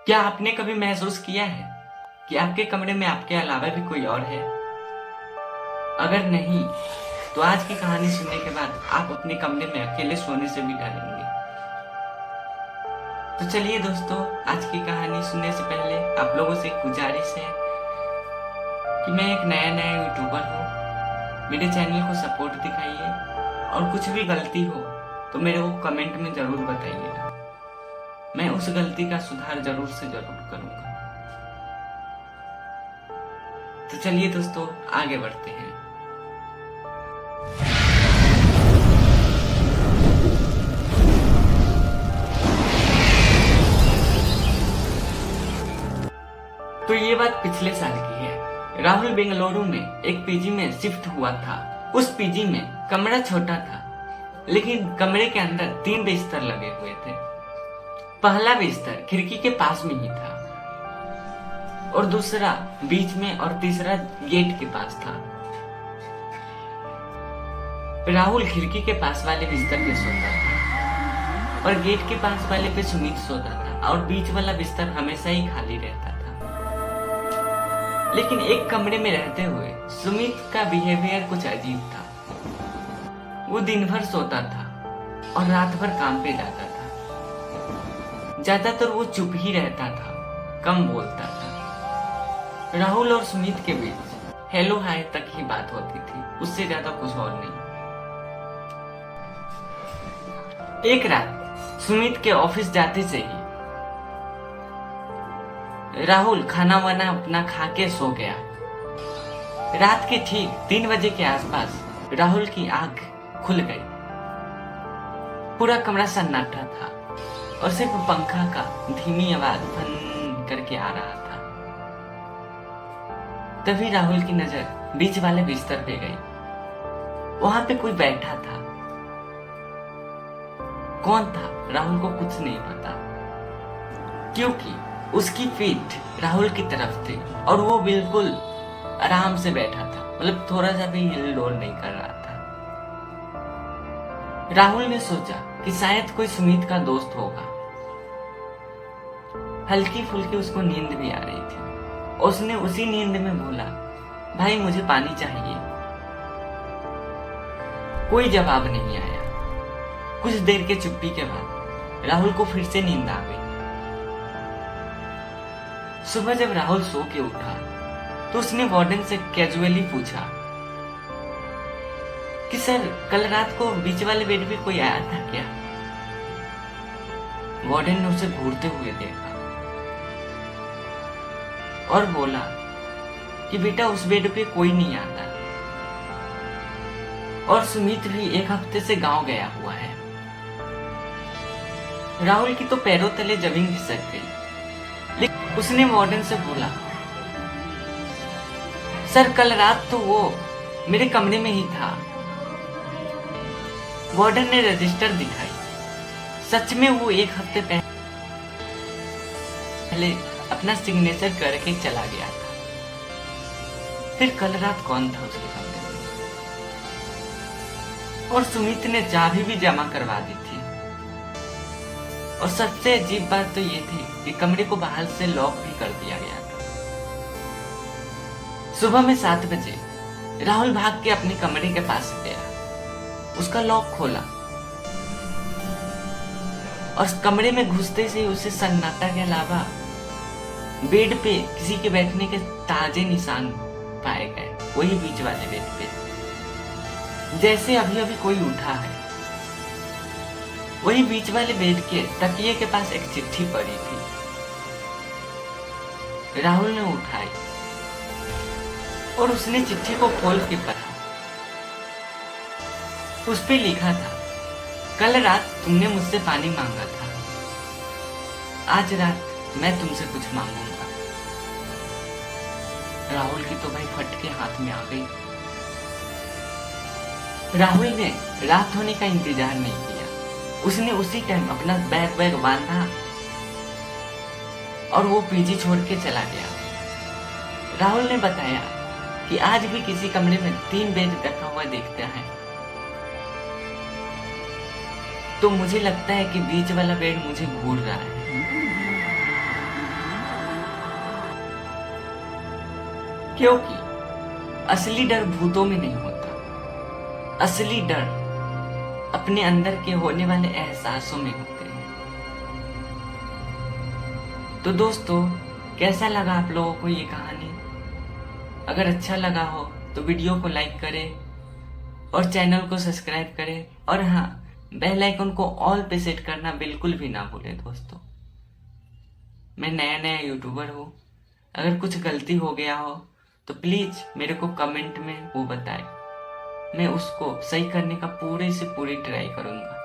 क्या आपने कभी महसूस किया है कि आपके कमरे में आपके अलावा भी कोई और है? अगर नहीं, तो आज की कहानी सुनने के बाद आप अपने कमरे में अकेले सोने से भी डरेंगे। तो चलिए दोस्तों, आज की कहानी सुनने से पहले आप लोगों से एक गुजारिश है कि मैं एक नया यूट्यूबर हूँ। मेरे चैनल को सपोर्ट दिखाइए और कुछ भी गलती हो तो मेरे को कमेंट में जरूर बताइएगा। मैं उस गलती का सुधार जरूर से जरूर करूंगा। तो चलिए दोस्तों, आगे बढ़ते हैं। तो ये बात पिछले साल की है। राहुल बेंगलुरु में एक पीजी में शिफ्ट हुआ था। उस पीजी में कमरा छोटा था, लेकिन कमरे के अंदर 3 बिस्तर लगे हुए थे। पहला बिस्तर खिड़की के पास में ही था और दूसरा बीच में और तीसरा गेट के पास था। राहुल खिड़की के पास वाले बिस्तर पे सोता था और गेट के पास वाले पे सुमित सोता था और बीच वाला बिस्तर हमेशा ही खाली रहता था। लेकिन एक कमरे में रहते हुए सुमित का बिहेवियर कुछ अजीब था। वो दिन भर सोता था और रात भर काम पे जाता था। ज्यादातर वो चुप ही रहता था, कम बोलता था। राहुल और सुमित के बीच हेलो हाय तक ही बात होती थी, उससे ज्यादा कुछ और नहीं। एक रात सुमित के ऑफिस जाते से ही राहुल खाना वाना अपना खा के सो गया। रात के ठीक 3 बजे के आसपास राहुल की आंख खुल गई। पूरा कमरा सन्नाटा था और सिर्फ पंखा का धीमी आवाज फन करके आ रहा था। तभी राहुल की नजर बीच वाले बिस्तर पे गई। वहां पे कोई बैठा था। कौन था राहुल को कुछ नहीं पता, क्योंकि उसकी पीठ राहुल की तरफ थी और वो बिल्कुल आराम से बैठा था, मतलब थोड़ा सा भी हिल डोल नहीं कर रहा था। राहुल ने सोचा कि शायद कोई सुमित का दोस्त होगा। हल्की फुल्की उसको नींद भी आ रही थी। उसने उसी नींद में बोला, भाई मुझे पानी चाहिए। कोई जवाब नहीं आया। कुछ देर के चुप्पी के बाद राहुल को फिर से नींद आ गई। सुबह जब राहुल सो के उठा तो उसने वार्डन से कैजुअली पूछा कि सर, कल रात को बीच वाले बेड पे कोई आया था क्या? वार्डन ने उसे घूरते हुए देखा और बोला कि बेटा उस बेड पे कोई नहीं आता और सुमित भी 1 हफ्ते से गांव गया हुआ है। राहुल की तो पैरों तले जमीन खिसक गई। लेकिन उसने वार्डन से बोला, सर कल रात तो वो मेरे कमरे में ही था। वार्डन ने रजिस्टर दिखाई। सच में वो 1 हफ्ते पहले अपना सिग्नेचर करके चला गया था। फिर कल रात कौन था उसके कमरे में? और सुमित ने चाबी भी जमा करवा दी थी। और सबसे अजीब बात तो ये थी कि कमरे को बाहर से लॉक भी कर दिया गया था। सुबह में 7 बजे राहुल भाग के अपने कमरे के पास गया। उसका लॉक खोला और कमरे में घुसते से उसे सन्नाटा के अलावा बेड पे किसी के बैठने के ताजे निशान पाए गए, वही बीच वाले बेड पे, जैसे अभी अभी कोई उठा है। वही बीच वाले बेड के तकिए के पास एक चिट्ठी पड़ी थी। राहुल ने उठाई और उसने चिट्ठी को खोल के पढ़ा। उस पे लिखा था, कल रात तुमने मुझसे पानी मांगा था, आज रात मैं तुमसे कुछ मांगूंगा। राहुल की तो भाई फट के हाथ में आ गई। राहुल ने रात होने का इंतजार नहीं किया। उसने उसी टाइम अपना बैग बांधा और वो पीजी छोड़ के चला गया। राहुल ने बताया कि आज भी किसी कमरे में 3 बेड रखा हुआ देखता है, तो मुझे लगता है कि बीच वाला बेड मुझे घूर रहा है। क्योंकि असली डर भूतों में नहीं होता, असली डर अपने अंदर के होने वाले एहसासों में होते हैं। तो दोस्तों, कैसा लगा आप लोगों को ये कहानी? अगर अच्छा लगा हो तो वीडियो को लाइक करें और चैनल को सब्सक्राइब करें, और हाँ, बेल आइकन को ऑल पे सेट करना बिल्कुल भी ना भूलें दोस्तों। मैं नया नया यूट्यूबर हूँ, अगर कुछ गलती हो गया हो तो प्लीज़ मेरे को कमेंट में वो बताएं, मैं उसको सही करने का पूरे से पूरी ट्राई करूँगा।